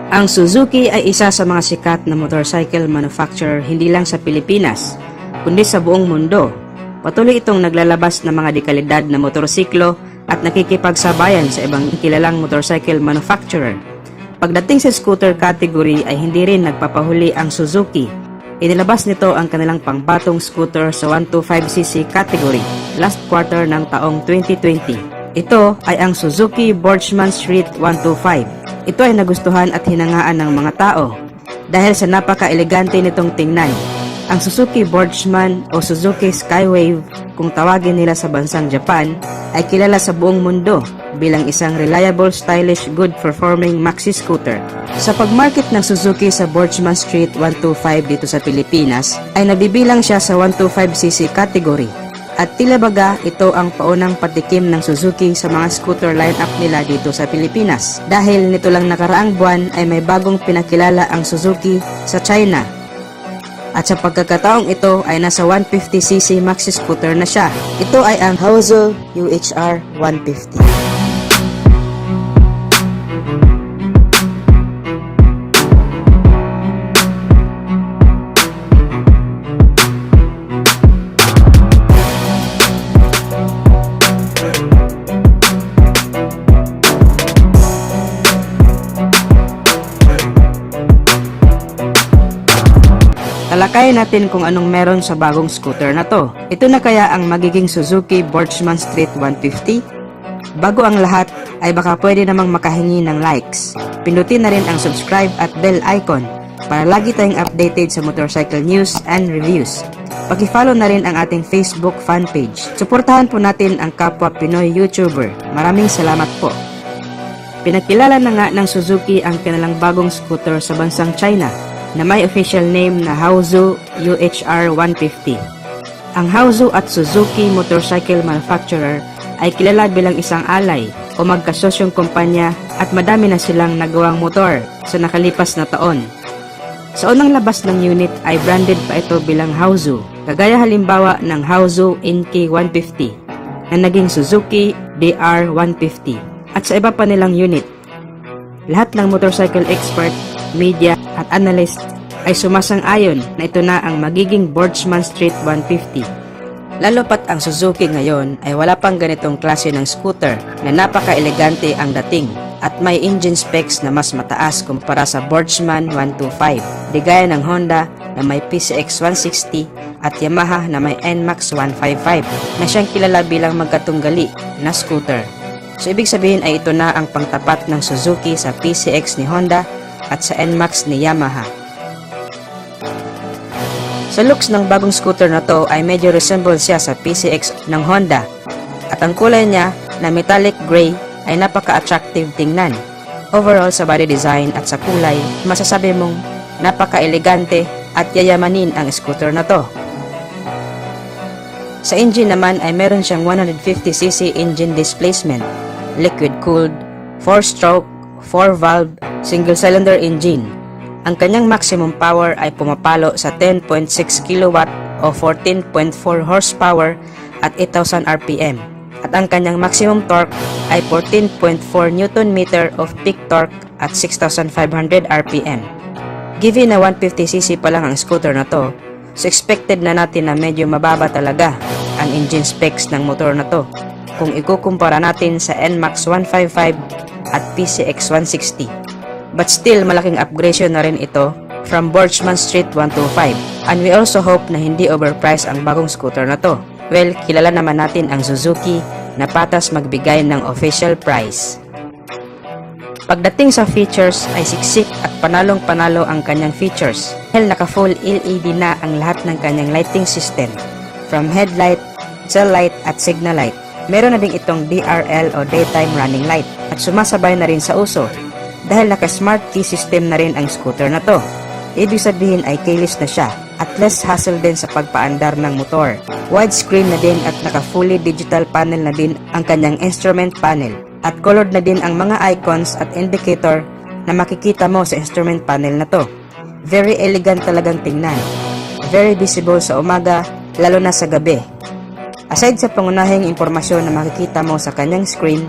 Ang Suzuki ay isa sa mga sikat na motorcycle manufacturer hindi lang sa Pilipinas, kundi sa buong mundo. Patuloy itong naglalabas ng mga dekalidad na motorsiklo at nakikipagsabayan sa ibang kilalang motorcycle manufacturer. Pagdating sa scooter category ay hindi rin nagpapahuli ang Suzuki. Inilabas nito ang kanilang pangbatong scooter sa 125cc category last quarter ng taong 2020. Ito ay ang Suzuki Boardman Street 125. Ito ay nagustuhan at hinangaan ng mga tao dahil sa napaka-elegante nitong tingnan. Ang Suzuki Boardman o Suzuki Skywave, kung tawagin nila sa bansang Japan, ay kilala sa buong mundo bilang isang reliable, stylish, good-performing maxi scooter. Sa pagmarket ng Suzuki sa Boardman Street 125 dito sa Pilipinas, ay nabibilang siya sa 125cc category. At tila baga ito ang paunang patikim ng Suzuki sa mga scooter lineup nila dito sa Pilipinas. Dahil nito lang nakaraang buwan ay may bagong pinakilala ang Suzuki sa China. At sa pagkakataong ito ay nasa 150cc maxi scooter na siya. Ito ay ang Haozu UHR 150. Talakayin natin kung anong meron sa bagong scooter na to. Ito na kaya ang magiging Suzuki Boardman Street 150? Bago ang lahat, ay baka pwede namang makahingi ng likes. Pindutin na rin ang subscribe at bell icon para lagi tayong updated sa motorcycle news and reviews. Paki-follow na rin ang ating Facebook fan page. Suportahan po natin ang kapwa Pinoy YouTuber. Maraming salamat po. Pinakilala na nga ng Suzuki ang kanilang bagong scooter sa bansang China na may official name na Haozu UHR 150. Ang Haozu at Suzuki Motorcycle Manufacturer ay kilala bilang isang alay o magkasosyong kumpanya at madami na silang nagawang motor sa nakalipas na taon. Sa unang labas ng unit ay branded pa ito bilang Haozu, kagaya halimbawa ng Haozu NK 150 na naging Suzuki DR 150 at sa iba pa nilang unit. Lahat ng motorcycle expert, media at analyst ay sumasang-ayon na ito na ang magiging Boardman Street 150. Lalo pat ang Suzuki ngayon ay wala pang ganitong klase ng scooter na napaka-elegante ang dating at may engine specs na mas mataas kumpara sa Boardman 125, di gaya ng Honda na may PCX 160 at Yamaha na may NMAX 155 na siyang kilala bilang magkatunggali na scooter. So ibig sabihin ay ito na ang pangtapat ng Suzuki sa PCX ni Honda at sa NMAX ni Yamaha. Sa looks ng bagong scooter na to ay medyo resemble siya sa PCX ng Honda at ang kulay niya na metallic gray ay napaka-attractive tingnan. Overall sa body design at sa kulay, masasabi mong napaka-elegante at yayamanin ang scooter na to. Sa engine naman ay meron siyang 150cc engine displacement, liquid-cooled, 4-stroke, 4-valve, single-cylinder engine. Ang kanyang maximum power ay pumapalo sa 10.6 kW o 14.4 horsepower at 8,000 RPM. At ang kanyang maximum torque ay 14.4 Nm of peak torque at 6,500 RPM. Given na 150cc pa lang ang scooter na to, so expected na natin na medyo mababa talaga ang engine specs ng motor na to kung ikukumpara natin sa NMAX 155 at PCX 160. But still, malaking upgradation na rin ito from Boardman Street 125. And we also hope na hindi overpriced ang bagong scooter na to. Well, kilala naman natin ang Suzuki na patas magbigay ng official price. Pagdating sa features ay siksik at panalong-panalo ang kanyang features. Dahil naka-full LED na ang lahat ng kanyang lighting system. From headlight, tail light at signal light. Meron na din itong DRL o daytime running light at sumasabay na rin sa uso dahil naka-smart key system na rin ang scooter na to. Ibig sabihin ay keyless na siya at less hassle din sa pagpaandar ng motor. Widescreen na din at naka-fully digital panel na din ang kanyang instrument panel at colored na din ang mga icons at indicator na makikita mo sa instrument panel na to. Very elegant talagang tingnan. Very visible sa umaga, lalo na sa gabi. Aside sa pangunahing impormasyon na makikita mo sa kanyang screen,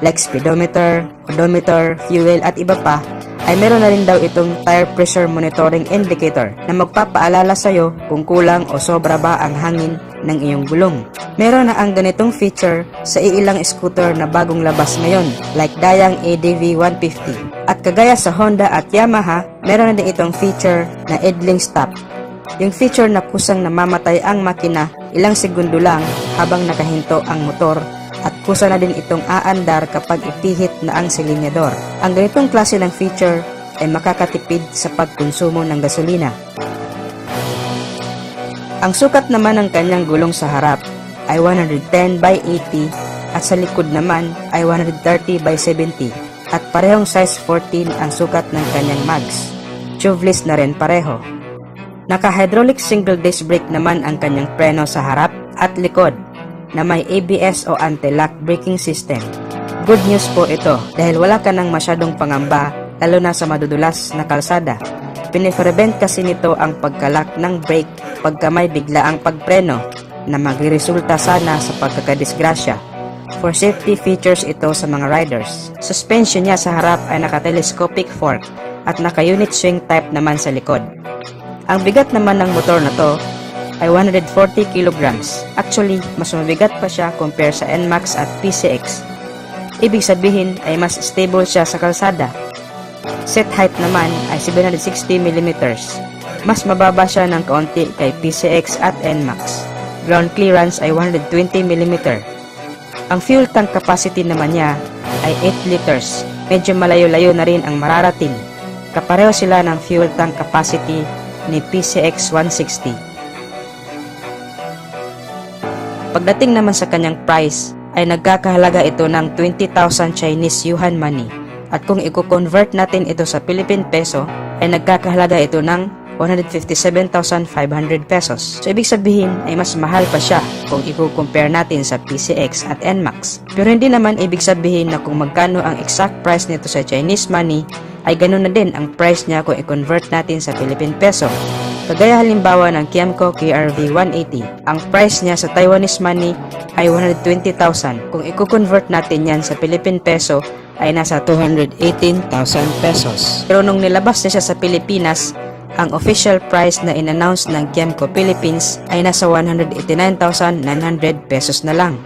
like speedometer, odometer, fuel at iba pa, ay meron na rin daw itong tire pressure monitoring indicator na magpapaalala sa'yo kung kulang o sobra ba ang hangin ng iyong gulong. Meron na ang ganitong feature sa iilang scooter na bagong labas ngayon like Dayang ADV 150. At kagaya sa Honda at Yamaha, meron na din itong feature na idling stop. Yung feature na kusang namamatay ang makina ilang segundo lang habang nakahinto ang motor at kusa na din itong aandar kapag ipihit na ang silinyador. Ang ganitong klase ng feature ay makakatipid sa pagkonsumo ng gasolina. Ang sukat naman ng kanyang gulong sa harap ay 110 by 80 at sa likod naman ay 130 by 70 at parehong size 14 ang sukat ng kanyang mags. Tubeless na rin pareho. Naka-hydraulic single disc brake naman ang kanyang preno sa harap at likod na may ABS o anti-lock braking system. Good news po ito dahil wala ka nang masyadong pangamba lalo na sa madudulas na kalsada. Piniprevent kasi nito ang pagkalak ng brake pagka may bigla ang pagpreno na magresulta sana sa pagkakadisgrasya. For safety features ito sa mga riders. Suspension niya sa harap ay naka-telescopic fork at naka-unit swing type naman sa likod. Ang bigat naman ng motor na to ay 140 kilograms. Actually, mas mabigat pa siya compare sa NMAX at PCX. Ibig sabihin ay mas stable siya sa kalsada. Set height naman ay 760 mm. Mas mababa siya ng kaunti kay PCX at NMAX. Ground clearance ay 120 mm. Ang fuel tank capacity naman niya ay 8 liters. Medyo malayo-layo na rin ang mararating. Kapareho sila ng fuel tank capacity ni PCX 160. Pagdating naman sa kanyang price, ay nagkakahalaga ito ng 20,000 Chinese yuan money. At kung i-convert natin ito sa Philippine peso, ay nagkakahalaga ito ng 157,500 pesos. So ibig sabihin ay mas mahal pa siya kung i-compare natin sa PCX at NMAX. Pero hindi naman ibig sabihin na kung magkano ang exact price nito sa Chinese money, ay ganun na din ang price niya kung i-convert natin sa Philippine peso. Kagaya halimbawa ng Kiamco KRV 180, ang price niya sa Taiwanese money ay 120,000. Kung i-convert natin yan sa Philippine peso, ay nasa 218,000 pesos. Pero nung nilabas niya siya sa Pilipinas, ang official price na in-announce ng Kiamco Philippines ay nasa 189,900 pesos na lang.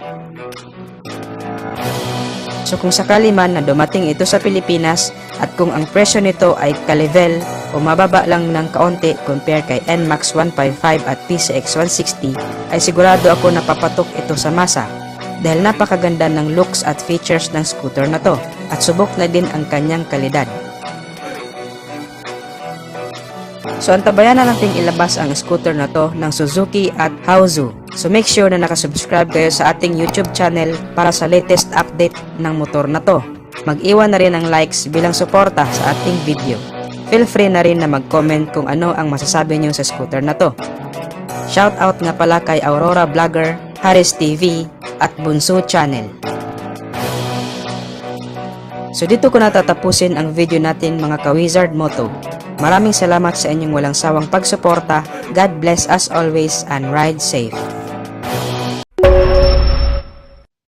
So kung sakali man na dumating ito sa Pilipinas at kung ang presyo nito ay ka-level o mababa lang ng kaunti compare kay NMAX 155 at PCX 160, ay sigurado ako na papatok ito sa masa dahil napakaganda ng looks at features ng scooter na to at subok na din ang kanyang kalidad. So antabayan na nating ilabas ang scooter na to ng Suzuki at Haozu. So make sure na nakasubscribe kayo sa ating YouTube channel para sa latest update ng motor na to. Mag-iwan na rin ng likes bilang suporta sa ating video. Feel free na rin na mag-comment kung ano ang masasabi niyo sa scooter na to. Shoutout nga pala kay Aurora Vlogger, Haris TV at Bunso Channel. So dito ko natatapusin ang video natin mga ka-Wizard Moto. Maraming salamat sa inyong walang sawang pagsuporta. God bless as always and ride safe.